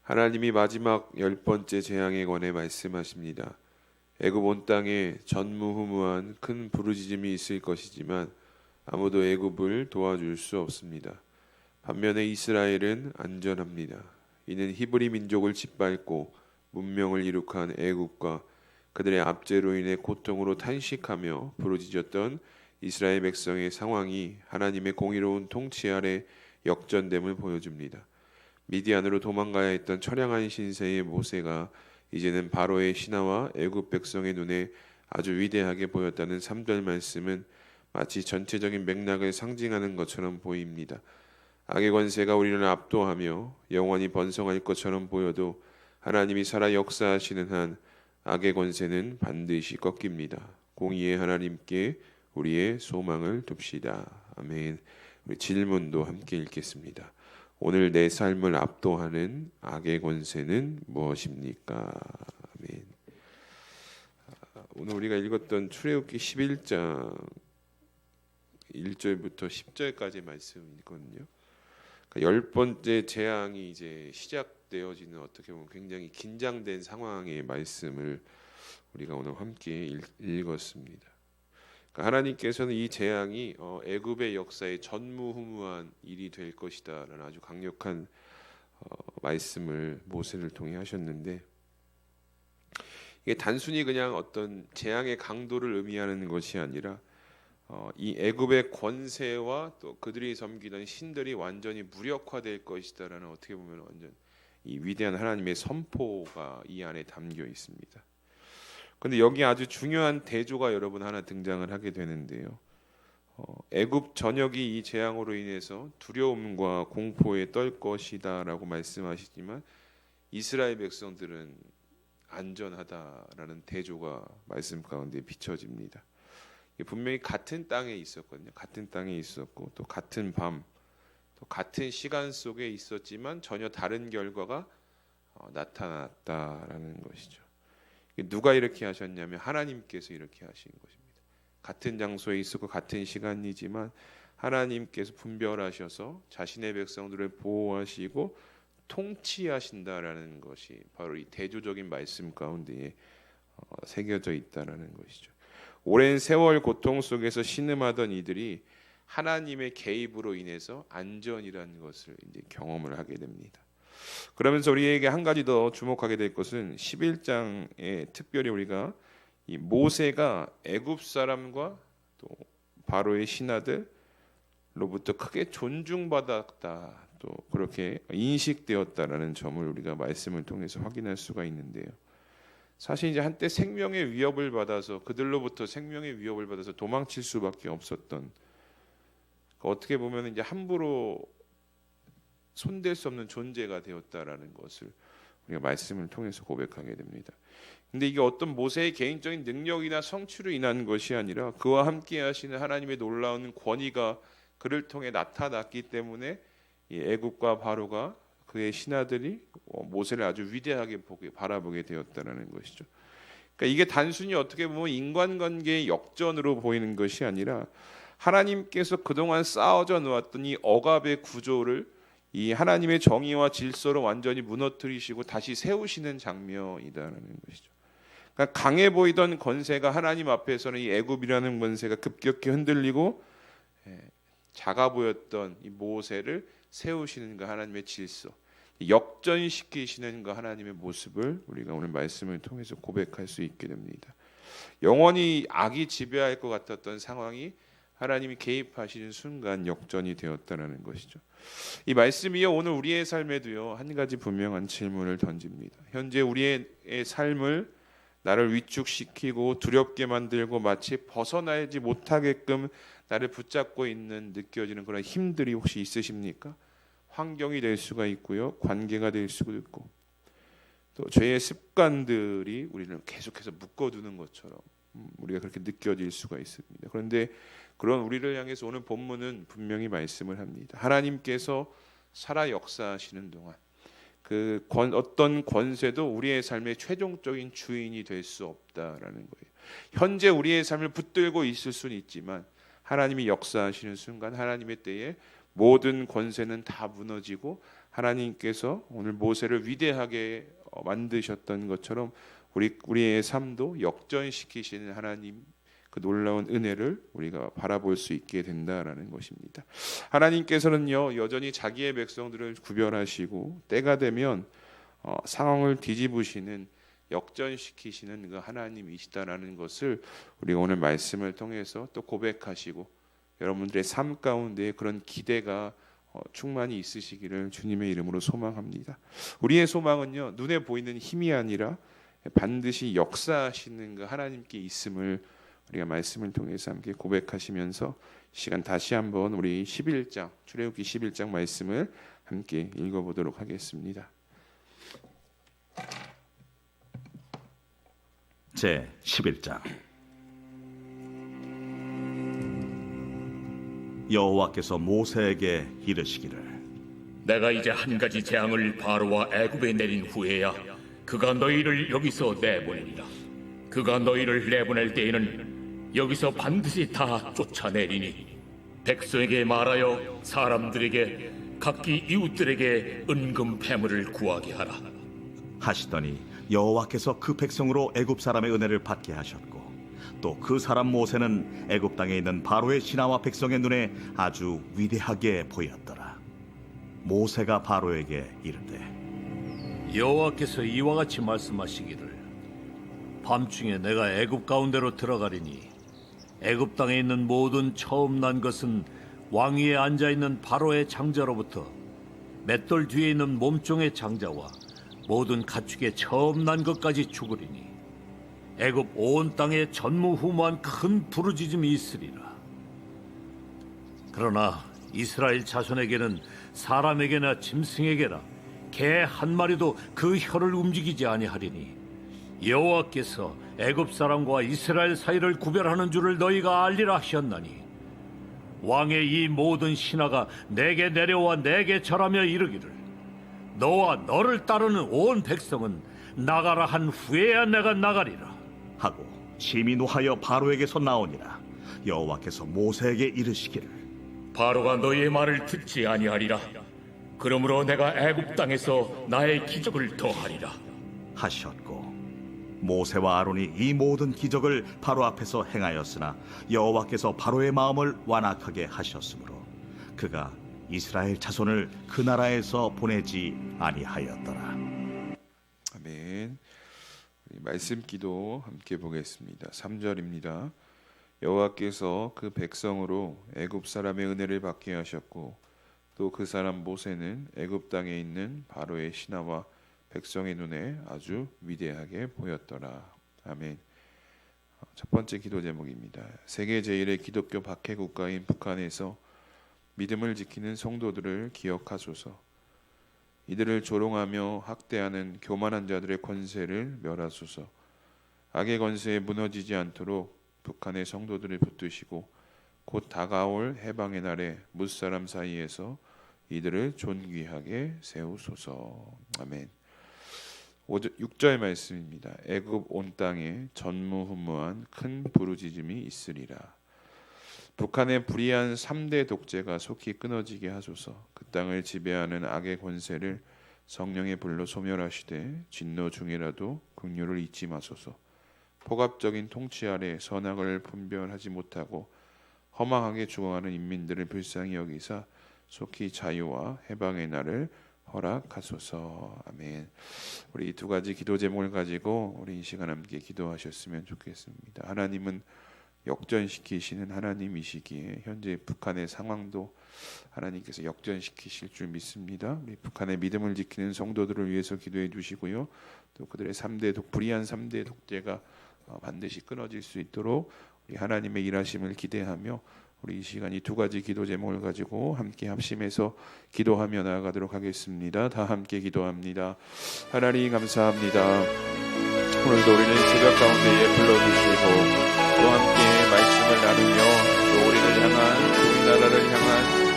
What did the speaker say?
하나님이 마지막 10번째 재앙에 관해 말씀하십니다. 애굽 온 땅에 전무후무한 큰 부르짖음이 있을 것이지만 아무도 애굽을 도와줄 수 없습니다. 반면에 이스라엘은 안전합니다. 이는 히브리 민족을 짓밟고 문명을 이룩한 애굽과 그들의 압제로 인해 고통으로 탄식하며 부르짖었던 이스라엘 백성의 상황이 하나님의 공의로운 통치 아래 역전됨을 보여줍니다. 미디안으로 도망가야 했던 처량한 신세의 모세가 이제는 바로의 신하와 애굽 백성의 눈에 아주 위대하게 보였다는 3절 말씀은 마치 전체적인 맥락을 상징하는 것처럼 보입니다. 악의 권세가 우리를 압도하며 영원히 번성할 것처럼 보여도 하나님이 살아 역사하시는 한 악의 권세는 반드시 꺾입니다. 공의의 하나님께 우리의 소망을 둡시다. 아멘. 우리 질문도 함께 읽겠습니다. 오늘 내 삶을 압도하는 악의 권세는 무엇입니까? 아멘. 오늘 우리가 읽었던 출애굽기 11장 1절부터 10절까지 말씀이거든요. 그러니까 10번째 재앙이 이제 시작되어지는 어떻게 보면 굉장히 긴장된 상황의 말씀을 우리가 오늘 함께 읽었습니다. 그러니까 하나님께서는 이 재앙이 애굽의 역사에 전무후무한 일이 될 것이다라는 아주 강력한 말씀을 모세를 통해 하셨는데, 이게 단순히 그냥 어떤 재앙의 강도를 의미하는 것이 아니라 이 애굽의 권세와 또 그들이 섬기던 신들이 완전히 무력화될 것이다라는, 어떻게 보면 완전 이 위대한 하나님의 선포가 이 안에 담겨 있습니다. 그런데 여기 아주 중요한 대조가 여러분 하나 등장을 하게 되는데요. 애굽 전역이 이 재앙으로 인해서 두려움과 공포에 떨 것이다라고 말씀하시지만 이스라엘 백성들은 안전하다라는 대조가 말씀 가운데 비춰집니다. 분명히 같은 땅에 있었거든요. 같은 땅에 있었고 또 같은 밤, 또 같은 시간 속에 있었지만 전혀 다른 결과가 나타났다라는 것이죠. 누가 이렇게 하셨냐면 하나님께서 이렇게 하신 것입니다. 같은 장소에 있었고 같은 시간이지만 하나님께서 분별하셔서 자신의 백성들을 보호하시고 통치하신다라는 것이 바로 이 대조적인 말씀 가운데에 새겨져 있다라는 것이죠. 오랜 세월 고통 속에서 신음하던 이들이 하나님의 개입으로 인해서 안전이라는 것을 이제 경험을 하게 됩니다. 그러면서 우리에게 한 가지 더 주목하게 될 것은 11장에 특별히 우리가 이 모세가 애굽 사람과 또 바로의 신하들로부터 크게 존중받았다, 또 그렇게 인식되었다라는 점을 우리가 말씀을 통해서 확인할 수가 있는데요. 사실 이제 한때 생명의 위협을 받아서 그들로부터 생명의 위협을 받아서 도망칠 수밖에 없었던, 어떻게 보면 이제 함부로 손댈 수 없는 존재가 되었다라는 것을 우리가 말씀을 통해서 고백하게 됩니다. 근데 이게 어떤 모세의 개인적인 능력이나 성취로 인한 것이 아니라 그와 함께 하시는 하나님의 놀라운 권위가 그를 통해 나타났기 때문에 이 애굽과 바로가 그의 신하들이 모세를 아주 위대하게 바라보게 되었다라는 것이죠. 그러니까 이게 단순히 어떻게 보면 인간관계의 역전으로 보이는 것이 아니라 하나님께서 그동안 쌓아져 놓았던 이 억압의 구조를 이 하나님의 정의와 질서로 완전히 무너뜨리시고 다시 세우시는 장면이다라는 것이죠. 그러니까 강해 보이던 권세가 하나님 앞에서는 이 애굽이라는 권세가 급격히 흔들리고 작아 보였던 이 모세를 세우시는 그 하나님의 질서, 역전시키시는 그 하나님의 모습을 우리가 오늘 말씀을 통해서 고백할 수 있게 됩니다. 영원히 악이 지배할 것 같았던 상황이 하나님이 개입하시는 순간 역전이 되었다는 것이죠. 이 말씀이요 오늘 우리의 삶에도요 한 가지 분명한 질문을 던집니다. 현재 우리의 삶을 나를 위축시키고 두렵게 만들고 마치 벗어나지 못하게끔 나를 붙잡고 있는 느껴지는 그런 힘들이 혹시 있으십니까? 환경이 될 수가 있고요, 관계가 될 수도 있고, 또 죄의 습관들이 우리를 계속해서 묶어두는 것처럼 우리가 그렇게 느껴질 수가 있습니다. 그런데 그런 우리를 향해서 오늘 본문은 분명히 말씀을 합니다. 하나님께서 살아 역사하시는 동안 그 어떤 권세도 우리의 삶의 최종적인 주인이 될 수 없다라는 거예요. 현재 우리의 삶을 붙들고 있을 수는 있지만 하나님이 역사하시는 순간 하나님의 때에 모든 권세는 다 무너지고 하나님께서 오늘 모세를 위대하게 만드셨던 것처럼 우리의 삶도 역전시키시는 하나님 그 놀라운 은혜를 우리가 바라볼 수 있게 된다라는 것입니다. 하나님께서는요 여전히 자기의 백성들을 구별하시고 때가 되면 상황을 뒤집으시는 역전시키시는 그 하나님이시다라는 것을 우리가 오늘 말씀을 통해서 또 고백하시고 여러분들의 삶 가운데 그런 기대가 충만히 있으시기를 주님의 이름으로 소망합니다. 우리의 소망은요 눈에 보이는 힘이 아니라 반드시 역사하시는 그 하나님께 있음을 우리가 말씀을 통해서 함께 고백하시면서 시간 다시 한번 우리 11장 출애굽기 11장 말씀을 함께 읽어보도록 하겠습니다. 제 11장. 여호와께서 모세에게 이르시기를 내가 이제 한 가지 재앙을 바로와 애굽에 내린 후에야 그가 너희를 여기서 내보내리라. 그가 너희를 내보낼 때에는 여기서 반드시 다 쫓아내리니 백성에게 말하여 사람들에게 각기 이웃들에게 은금 패물을 구하게 하라 하시더니 여호와께서 그 백성으로 애굽 사람의 은혜를 받게 하셨고 또 그 사람 모세는 애굽 땅에 있는 바로의 신하와 백성의 눈에 아주 위대하게 보였더라. 모세가 바로에게 이르되 여호와께서 이와 같이 말씀하시기를 밤중에 내가 애굽 가운데로 들어가리니 애굽 땅에 있는 모든 처음 난 것은 왕위에 앉아있는 바로의 장자로부터 맷돌 뒤에 있는 몸종의 장자와 모든 가축의 처음 난 것까지 죽으리니 애굽 온 땅에 전무후무한 큰 부르짖음이 있으리라. 그러나 이스라엘 자손에게는 사람에게나 짐승에게나 개 한 마리도 그 혀를 움직이지 아니하리니 여호와께서 애굽 사람과 이스라엘 사이를 구별하는 줄을 너희가 알리라 하셨나니 왕의 이 모든 신하가 내게 내려와 내게 절하며 이르기를 너와 너를 따르는 온 백성은 나가라 한 후에야 내가 나가리라 하고 심히 노하여 바로에게서 나오니라. 여호와께서 모세에게 이르시기를 바로가 너희의 말을 듣지 아니하리라. 그러므로 내가 애굽 땅에서 나의 기적을 더하리라 하셨고 모세와 아론이 이 모든 기적을 바로 앞에서 행하였으나 여호와께서 바로의 마음을 완악하게 하셨으므로 그가 이스라엘 자손을 그 나라에서 보내지 아니하였더라. 아멘. 말씀 기도 함께 보겠습니다. 3절입니다. 여호와께서 그 백성으로 애굽 사람의 은혜를 받게 하셨고 또 그 사람 모세는 애굽 땅에 있는 바로의 신하와 백성의 눈에 아주 위대하게 보였더라. 아멘. 첫 번째 기도 제목입니다. 세계 제1의 기독교 박해 국가인 북한에서 믿음을 지키는 성도들을 기억하소서. 이들을 조롱하며 학대하는 교만한 자들의 권세를 멸하소서. 악의 권세에 무너지지 않도록 북한의 성도들을 붙드시고 곧 다가올 해방의 날에 무사람 사이에서 이들을 존귀하게 세우소서. 아멘. 6절 말씀입니다. 애굽 온 땅에 전무후무한 큰 부르짖음이 있으리라. 북한의 불의한 3대 독재가 속히 끊어지게 하소서. 그 땅을 지배하는 악의 권세를 성령의 불로 소멸하시되 진노 중이라도 긍휼을 잊지 마소서. 폭압적인 통치 아래 선악을 분별하지 못하고 허망하게 죽어가는 인민들을 불쌍히 여기사 속히 자유와 해방의 날을 허락하소서. 아멘. 우리 이 두 가지 기도 제목을 가지고 우리 이 시간 함께 기도하셨으면 좋겠습니다. 하나님은 역전시키시는 하나님이시기에 현재 북한의 상황도 하나님께서 역전시키실 줄 믿습니다. 우리 북한의 믿음을 지키는 성도들을 위해서 기도해 주시고요. 또 그들의 불의한 3대 독재가 반드시 끊어질 수 있도록 우리 하나님의 일하심을 기대하며 우리 이 시간 이 두 가지 기도 제목을 가지고 함께 합심해서 기도하며 나아가도록 하겠습니다. 다 함께 기도합니다. 하나님 감사합니다. 오늘도 우리는 새벽 가운데에 불러주시고 또 함께 말씀을 나누며 또 우리를 향한 우리나라를 향한